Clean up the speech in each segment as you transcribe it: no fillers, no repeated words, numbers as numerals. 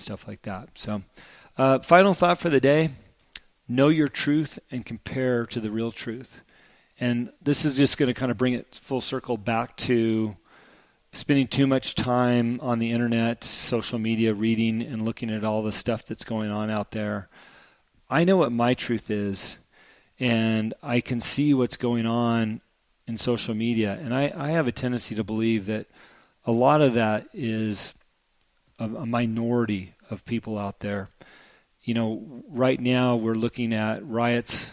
stuff like that. So final thought for the day, know your truth and compare to the real truth. And this is just going to kind of bring it full circle back to spending too much time on the internet, social media, reading and looking at all the stuff that's going on out there. I know what my truth is, and I can see what's going on in social media. And I have a tendency to believe that a lot of that is a minority of people out there. You know, right now we're looking at riots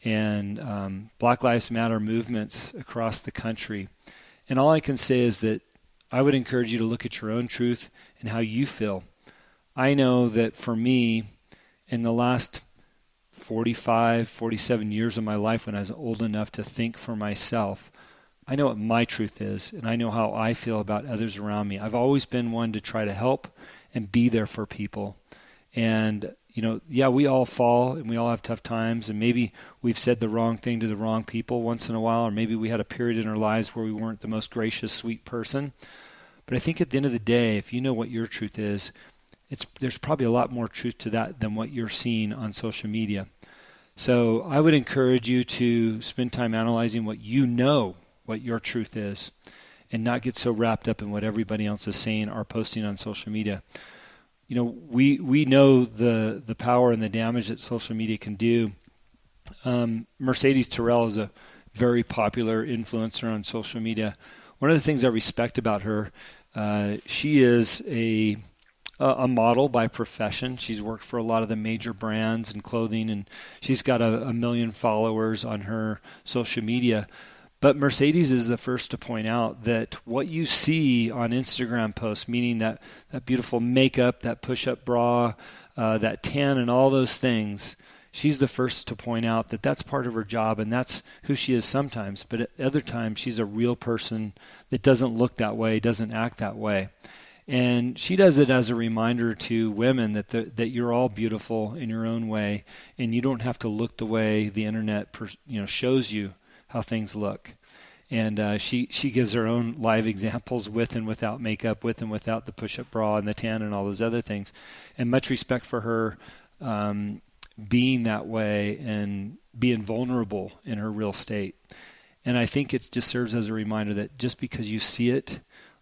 and Black Lives Matter movements across the country. And all I can say is that I would encourage you to look at your own truth and how you feel. I know that for me, in the last 45, 47 years of my life, when I was old enough to think for myself, I know what my truth is, and I know how I feel about others around me. I've always been one to try to help and be there for people. And, you know, yeah, we all fall and we all have tough times, and maybe we've said the wrong thing to the wrong people once in a while, or maybe we had a period in our lives where we weren't the most gracious, sweet person. But I think at the end of the day, if you know what your truth is, there's probably a lot more truth to that than what you're seeing on social media. So I would encourage you to spend time analyzing what you know, what your truth is, and not get so wrapped up in what everybody else is saying or posting on social media. You know, we know the power and the damage that social media can do. Mercedes Terrell is a very popular influencer on social media. One of the things I respect about her, she is a model by profession. She's worked for a lot of the major brands and clothing, and she's got a million followers on her social media. But Mercedes is the first to point out that what you see on Instagram posts, meaning that beautiful makeup, that push-up bra, that tan and all those things, she's the first to point out that that's part of her job, and that's who she is sometimes. But at other times, she's a real person that doesn't look that way, doesn't act that way. And she does it as a reminder to women that you're all beautiful in your own way, and you don't have to look the way the internet shows you how things look. And she gives her own live examples with and without makeup, with and without the push-up bra and the tan and all those other things. And much respect for her being that way and being vulnerable in her real state. And I think it just serves as a reminder that just because you see it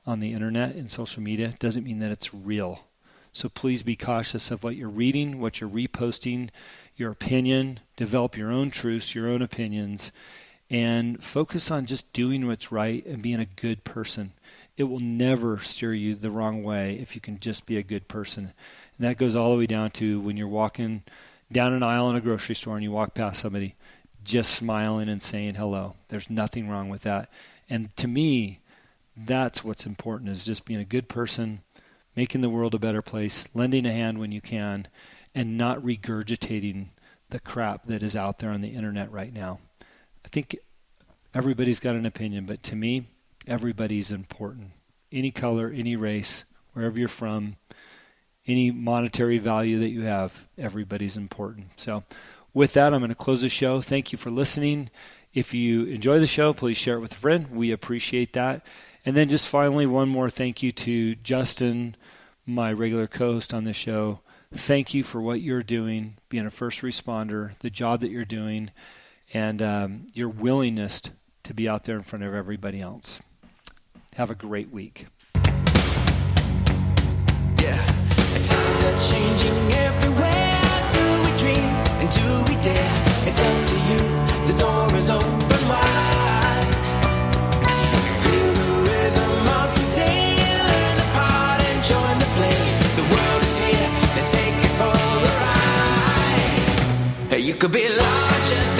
on the internet and social media doesn't mean that it's real. So please be cautious of what you're reading, what you're reposting, your opinion. Develop your own truths, your own opinions, and focus on just doing what's right and being a good person. It will never steer you the wrong way if you can just be a good person. And that goes all the way down to when you're walking down an aisle in a grocery store and you walk past somebody, just smiling and saying hello. There's nothing wrong with that. And to me, that's what's important, is just being a good person, making the world a better place, lending a hand when you can, and not regurgitating the crap that is out there on the internet right now. I think everybody's got an opinion, but to me, everybody's important. Any color, any race, wherever you're from, any monetary value that you have, everybody's important. So with that, I'm going to close the show. Thank you for listening. If you enjoy the show, please share it with a friend. We appreciate that. And then just finally, one more thank you to Justin, my regular co-host on this show. Thank you for what you're doing, being a first responder, the job that you're doing, and your willingness to be out there in front of everybody else. Have a great week. Yeah, times are changing everywhere. Do we dream and do we dare? It's up to you. The door is open wide. Feel the rhythm of today. Learn the part and join the play. The world is here. Let's take it for a ride. Hey, you could be larger